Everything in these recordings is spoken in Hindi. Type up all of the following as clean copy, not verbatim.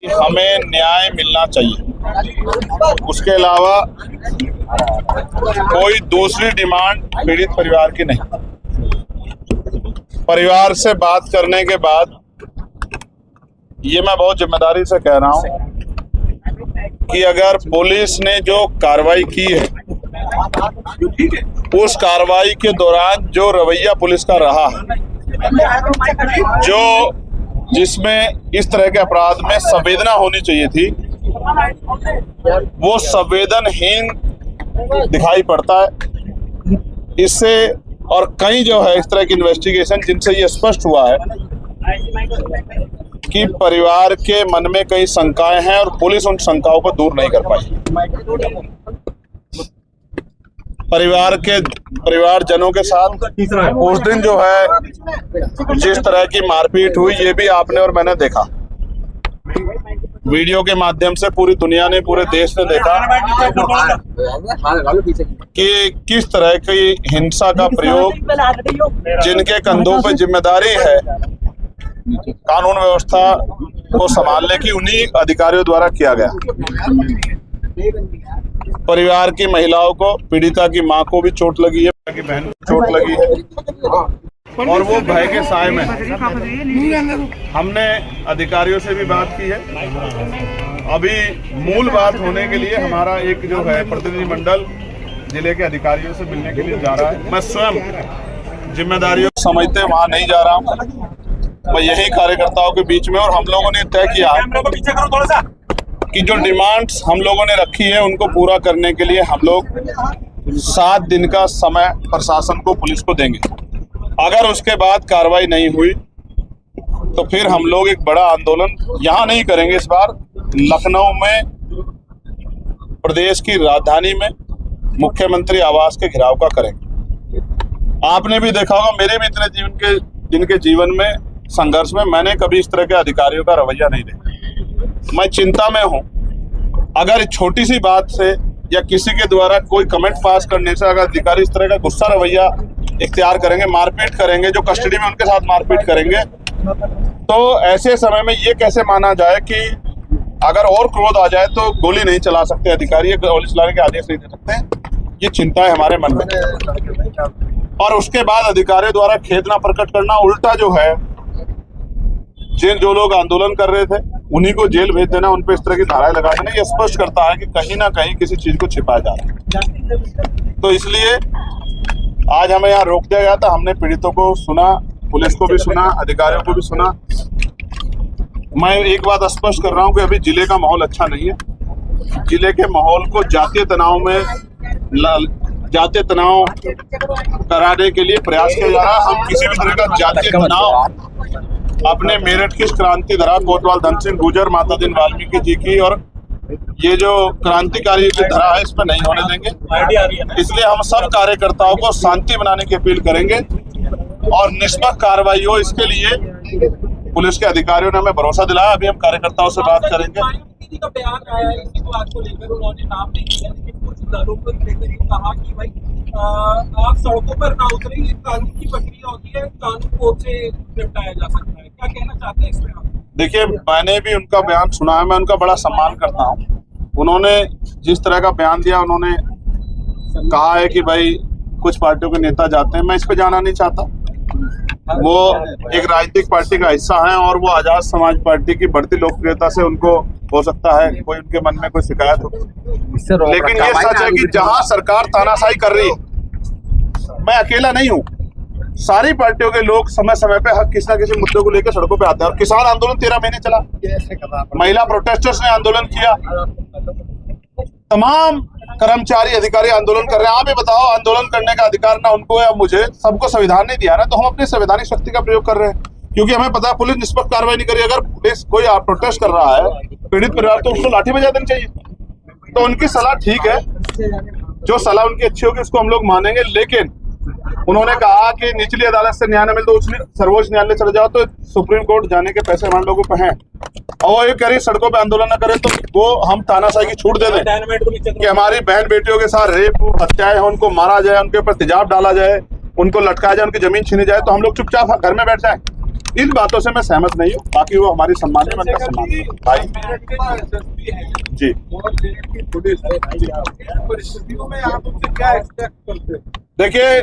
हमें न्याय मिलना चाहिए। उसके अलावा कोई दूसरी डिमांड पीड़ित परिवार की नहीं। परिवार से बात करने के बाद ये मैं बहुत जिम्मेदारी से कह रहा हूं कि अगर पुलिस ने जो कार्रवाई की है, उस कार्रवाई के दौरान जो रवैया पुलिस का रहा है, जो जिसमें इस तरह के अपराध में संवेदना होनी चाहिए थी, वो संवेदनहीन दिखाई पड़ता है। इससे और कई जो है इस तरह की इन्वेस्टिगेशन जिनसे ये स्पष्ट हुआ है कि परिवार के मन में कई शंकाएं हैं और पुलिस उन शंकाओं को दूर नहीं कर पाई। परिवारजनों के साथ उस दिन जो है जिस तरह की मारपीट हुई, ये भी आपने और मैंने देखा, वीडियो के माध्यम से पूरी दुनिया ने, पूरे देश ने देखा कि किस तरह की हिंसा का प्रयोग जिनके कंधों पर जिम्मेदारी है कानून व्यवस्था को संभालने की, उन्हीं अधिकारियों द्वारा किया गया। परिवार की महिलाओं को, पीड़िता की मां को भी चोट लगी है, की बहन को चोट लगी है और वो भय के साए में। हमने अधिकारियों से भी बात की है। अभी मूल बात होने के लिए हमारा एक जो है प्रतिनिधिमंडल जिले के अधिकारियों से मिलने के लिए जा रहा है। मैं स्वयं जिम्मेदारियों को समझते वहां नहीं जा रहा हूं, मैं यही कार्यकर्ताओं के बीच में। और हम लोगों ने तय किया कि जो डिमांड्स हम लोगों ने रखी है उनको पूरा करने के लिए हम लोग 7 दिन का समय प्रशासन को, पुलिस को देंगे। अगर उसके बाद कार्रवाई नहीं हुई तो फिर हम लोग एक बड़ा आंदोलन यहाँ नहीं करेंगे, इस बार लखनऊ में, प्रदेश की राजधानी में मुख्यमंत्री आवास के घेराव का करेंगे। आपने भी देखा होगा, मेरे भी इतने जिनके जीवन में संघर्ष में मैंने कभी इस तरह के अधिकारियों का रवैया नहीं देखा। मैं चिंता में हूं। अगर छोटी सी बात से या किसी के द्वारा कोई कमेंट पास करने से अगर अधिकारी इस तरह का गुस्सा रवैया इख्तियार करेंगे, मारपीट करेंगे, जो कस्टडी में उनके साथ मारपीट करेंगे, तो ऐसे समय में ये कैसे माना जाए कि अगर और क्रोध आ जाए तो गोली नहीं चला सकते अधिकारी, गोली चलाने के आदेश नहीं दे सकते। ये चिंता है हमारे मन में। और उसके बाद अधिकारियों द्वारा खेदना प्रकट करना, उल्टा जो है जो लोग आंदोलन कर रहे थे उन्हीं को जेल भेज देना, उन पर इस तरह की धाराएं लगा देना, ये स्पष्ट करता है कि कहीं ना कहीं किसी चीज को छिपाया जा रहा है। तो इसलिए आज हमें यहाँ रोक दिया गया था। हमने पीड़ितों को सुना, पुलिस को भी सुना, अधिकारियों को भी सुना। मैं एक बात स्पष्ट कर रहा हूँ कि अभी जिले का माहौल अच्छा नहीं है। जिले के माहौल को जातीय तनाव कराने के लिए प्रयास किया जा रहा है। हम किसी भी तरह का जातीय तनाव अपने मेरठ की क्रांति धरा कोतवाल धन सिंह गुर्जर, माता दिन वाल्मीकि जी की और ये जो क्रांतिकारी धरा है, इसमें नहीं होने देंगे। इसलिए हम सब कार्यकर्ताओं को शांति बनाने की अपील करेंगे और निष्पक्ष कार्रवाई हो, इसके लिए पुलिस के अधिकारियों ने हमें भरोसा दिलाया। अभी हम कार्यकर्ताओं से बात करेंगे। आप सड़कों पर ना उतरे, ये कानून की प्रक्रिया होती है, कानून कोर्ट से निपटाया जा सकता है। क्या कहना चाहते हैं इसमें आप? देखिए, मैंने भी उनका बयान सुना है, मैं उनका बड़ा सम्मान करता हूँ। उन्होंने जिस तरह का बयान दिया, उन्होंने कहा है कि भाई कुछ पार्टियों के नेता जाते हैं, मैं इस पे जाना नहीं चाहता। वो एक राजनीतिक पार्टी का हिस्सा है और वो आजाद समाज पार्टी की बढ़ती लोकप्रियता से उनको हो सकता है कोई उनके मन में कोई शिकायत हो, लेकिन ये सच है कि जहां सरकार तानाशाही कर रही है, मैं अकेला नहीं हूं, सारी पार्टियों के लोग समय समय पे हर किसी न किसी मुद्दे को लेकर सड़कों पे आते हैं। और किसान आंदोलन 13 महीने चला, महिला प्रोटेस्टर्स ने आंदोलन किया, तमाम कर्मचारी अधिकारी आंदोलन कर रहे हैं। आप ही बताओ, आंदोलन करने का अधिकार ना उनको या मुझे, सबको संविधान ने दिया ना, तो हम अपनी संवैधानिक शक्ति का प्रयोग कर रहे हैं, क्योंकि हमें पता है पुलिस निष्पक्ष कार्रवाई नहीं करी। अगर पुलिस कोई प्रोटेस्ट कर रहा है, पीड़ित परिवार, तो उसको लाठी बजा देनी चाहिए। तो उनकी सलाह ठीक है, जो सलाह उनकी अच्छी होगी उसको हम लोग मानेंगे। लेकिन उन्होंने कहा कि निचली अदालत से न्याय न मिले तो सर्वोच्च न्यायालय चले जाओ, तो सुप्रीम कोर्ट जाने के पैसे हमारे लोगों पे हैं। और वो ये कह रही सड़कों पे आंदोलन न करें, तो वो हम तानाशाही की छूट दे दें कि हमारी बहन बेटियों के साथ रेप हत्याएं हो, उनको मारा जाए, उनके ऊपर तेजाब डाला जाए, उनको लटकाया जाए, उनकी जमीन छीनी जाए, तो हम लोग चुपचाप घर में बैठ जाए। इन बातों से मैं सहमत नहीं हूँ। बाकी वो हमारी सम्मानीय, मैं उनका सम्मान भाई जी। परिस्थितियों में आप उनसे क्या एक्सपेक्ट करते हैं? देखिए,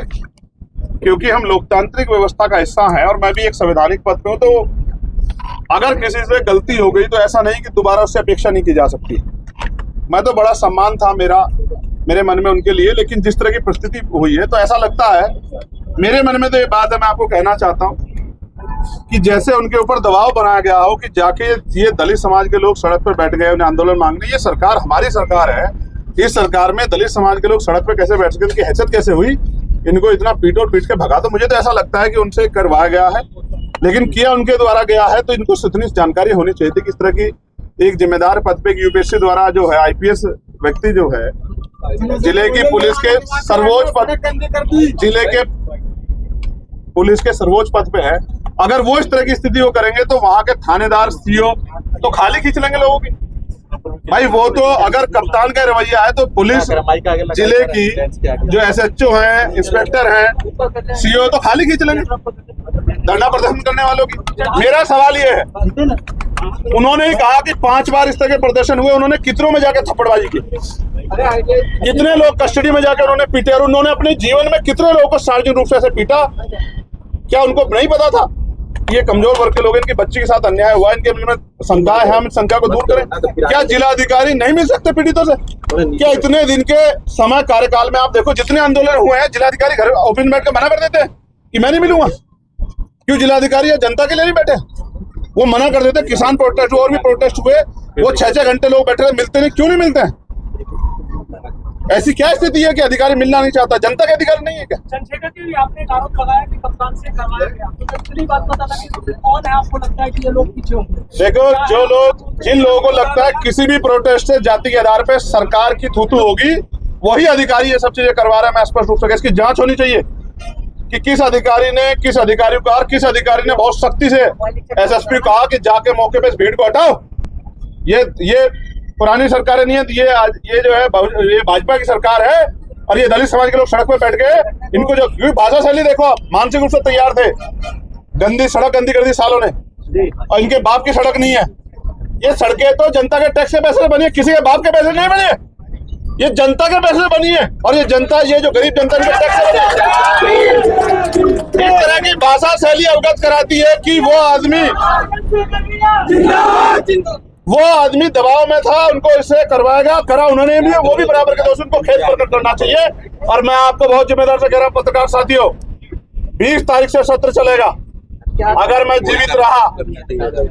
क्योंकि हम लोकतांत्रिक व्यवस्था का हिस्सा हैं और मैं भी एक संवैधानिक पद पे हूँ, तो अगर किसी से गलती हो गई तो ऐसा नहीं कि दोबारा उससे अपेक्षा नहीं की जा सकती। मैं तो बड़ा सम्मान था मेरे मन में उनके लिए, लेकिन जिस तरह की परिस्थिति हुई है तो ऐसा लगता है, मेरे मन में तो ये बात है, मैं आपको कहना चाहता हूँ कि जैसे उनके ऊपर दबाव बनाया गया हो कि जाके ये दलित समाज के लोग सड़क पर बैठ गए, उन्हें आंदोलन मांगने। ये सरकार हमारी सरकार है, इस सरकार में दलित समाज के लोग सड़क पर कैसे बैठ सके, इनकी हैसियत कैसे हुई, इनको इतना पीट के भगा। तो मुझे तो ऐसा लगता है कि उनसे करवाया गया है, लेकिन किया उनके द्वारा गया है, तो इनको इतनी जानकारी होनी चाहिए थी कि इस तरह की एक जिम्मेदार पद पे यूपीएससी द्वारा जो है आईपीएस व्यक्ति जो है, जिले की पुलिस के सर्वोच्च पद, जिले के पुलिस के सर्वोच्च पद पे है, अगर वो इस तरह की स्थिति को करेंगे तो वहां के थानेदार सीओ तो खाली खींच लेंगे लोगों की। भाई वो तो अगर कप्तान का रवैया है तो पुलिस जिले की जो एसएचओ हैं, इंस्पेक्टर हैं, सीओ तो खाली खींच लेंगे धरना प्रदर्शन करने वालों की। मेरा सवाल ये है, उन्होंने ही कहा कि 5 बार इस तरह के प्रदर्शन हुए, उन्होंने कितनों में जाकर थप्पड़बाजी की, कितने लोग कस्टडी में जाकर उन्होंने पीटे, और उन्होंने अपने जीवन में कितने लोगों को सार्वजनिक रूप से ऐसे पीटा। क्या उनको नहीं पता था ये कमजोर वर्ग के लोग, इनकी बच्ची के साथ अन्याय हुआ, इनके में शंका है, हम इस शंका को दूर करें। क्या जिलाधिकारी नहीं मिल सकते पीड़ितों से? क्या इतने दिन के समय कार्यकाल में आप देखो जितने आंदोलन हुए हैं, जिलाधिकारी घर ऑफिस में बैठ कर मना कर देते हैं कि मैं नहीं मिलूंगा। क्यों जिलाधिकारी या जनता के लिए नहीं बैठे? वो मना कर देते। किसान प्रोटेस्ट और भी प्रोटेस्ट हुए, वो 6-6 घंटे लोग बैठे, मिलते नहीं। क्यों नहीं मिलते हैं? ऐसी क्या स्थिति है कि अधिकारी मिलना नहीं चाहता? जनता के अधिकार नहीं है क्या? चंद्रशेखर जी, आपने एक आरोप लगाया कि कप्तान से करवाया गया, तो इतनी बात पता लगी तो कौन है आपको लगता है कि ये लोग पीछे होंगे? देखो, जिन लोगों को लगता है किसी भी प्रोटेस्ट से जाति के आधार पर सरकार की थूथू होगी, वही अधिकारी ये सब चीजें करवा रहा है। मैं स्पष्ट रूप से इसकी जांच होनी चाहिए कि किस अधिकारी ने बहुत सख्ती से एसएसपी कहा कि जाके मौके पे इस भीड़ को हटाओ। ये पुरानी सरकारें नहीं है, ये जो है ये भाजपा की सरकार है, और ये दलित समाज के लोग सड़क पे बैठ गए। इनको जो भाषा शैली देखो, आप मानसिक रूप से तैयार थे। गंदी सड़क गंदी कर दी सालों ने, और इनके बाप की सड़क नहीं है। ये सड़कें तो जनता के टैक्स के पैसे से बनी है, किसी के बाप के पैसे नहीं बनी है। ये जनता के पैसे से बनी है, और ये जनता, ये जो गरीब जनता इनके टैक्स से बनी है। इस तरह की भाषा शैली अवगत कराती है कि वो आदमी दबाव में था, उनको इससे करवाएगा, करा उन्होंने भी, वो भी बराबर के दोष, उनको खेत पर करना चाहिए। और मैं आपको बहुत जिम्मेदार से कह रहा हूं, पत्रकार साथियों, 20 तारीख से सत्र चलेगा। अगर मैं जीवित रहा,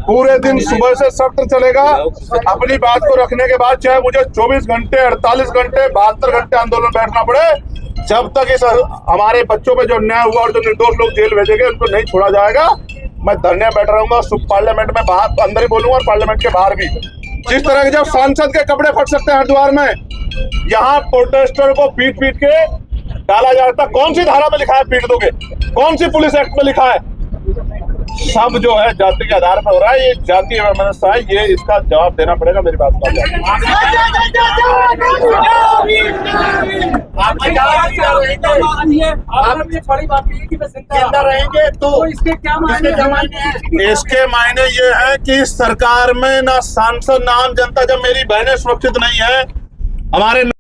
पूरे दिन सुबह से सत्र चलेगा। अपनी बात को रखने के बाद चाहे मुझे 24 घंटे, 48 घंटे, 72 घंटे आंदोलन बैठना पड़े, जब तक इस हमारे बच्चों पे जो अन्याय हुआ और जो निर्दोष लोग जेल भेजे गए उनको नहीं छोड़ा जाएगा, मैं धरने बैठ रहूंगा। पार्लियामेंट में बाहर अंदर ही बोलूंगा और पार्लियामेंट के बाहर भी। जिस तरह के जब सांसद के कपड़े फट सकते हैं हरिद्वार में, यहाँ प्रोटेस्टर को पीट के डाला जाता। कौन सी धारा में लिखा है पीट दोगे? कौन सी पुलिस एक्ट में लिखा है? सब जो है जाति के आधार पर हो रहा है। ये जाति व्यवस्था है, ये इसका जवाब देना पड़ेगा। मेरी बात आपने बड़ी बात की कि जिंदा रहेंगे, तो इसके क्या मायने हैं? इसके मायने ये है कि सरकार में ना सांसद ना आम जनता, जब मेरी बहनें सुरक्षित नहीं है, हमारे